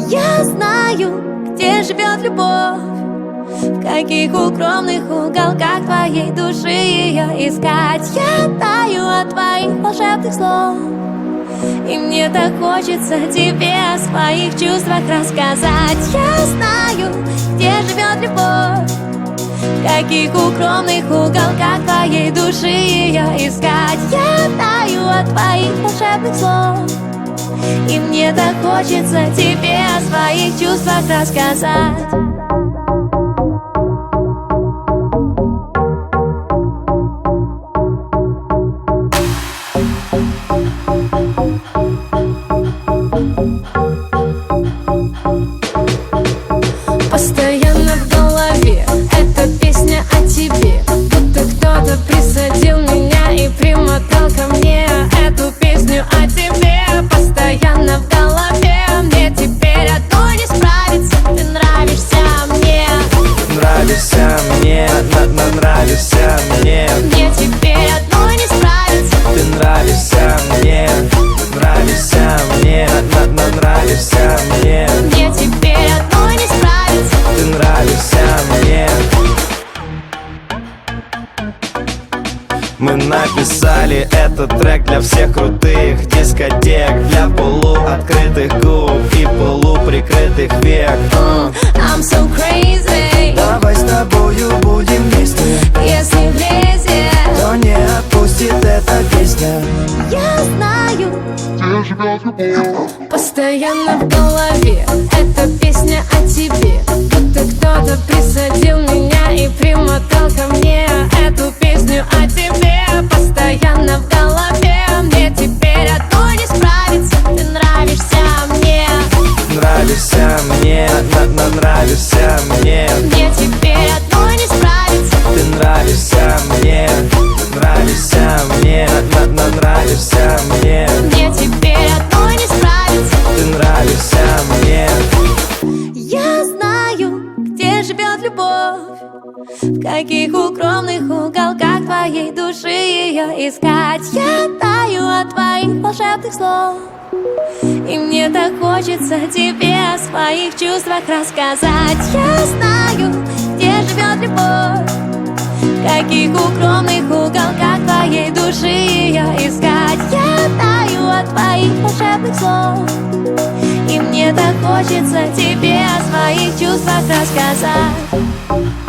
Я знаю, где живет любовь, в каких укромных уголках твоей души ее искать. Я таю от твоих волшебных слов, и мне так хочется тебе о своих чувствах рассказать. Я знаю, где живет любовь, в каких укромных уголках твоей души ее искать. Я таю от твоих волшебных слов, и мне так хочется тебе о своих чувствах рассказать. Постоянно в голове эта песня о тебе, будто кто-то присадил меня и примотал ко мне эту песню о тебе. Постоянно в голове, мне теперь одной не справиться. Ты нравишься мне, нравишься мне, нравишься мне. Мне теперь одной не справиться. Ты нравишься мне, нравишься мне, нравишься мне. Мне теперь одной не справиться. Ты нравишься мне. Мы написали этот трек для всех крутых дискотек, для полуоткрытых губ и полуприкрытых век. I'm so crazy. Давай с тобою будем вместе, Если влезет, то не отпустит эта песня. я знаю, постоянно в голове эта песня о тебе, будто кто-то присадил меня и примотал ко мне эту песню о тебе. Постоянно в голове, мне теперь одной не справиться. Ты нравишься мне, Нравишься мне, нравишься мне. мне теперь одной не справиться. Ты нравишься мне, нравишься мне, нравишься мне. Мне теперь одной не справиться. Ты нравишься мне. Я знаю, где живет любовь, в каких укромных уголках твоей души ее искать. Я таю от твоих волшебных слов, и мне так хочется тебе о своих чувствах рассказать. Я знаю, где живет любовь, в каких укромных уголках твоей души ее искать. Я таю от твоих волшебных слов, и мне так хочется тебе о своих чувствах рассказать.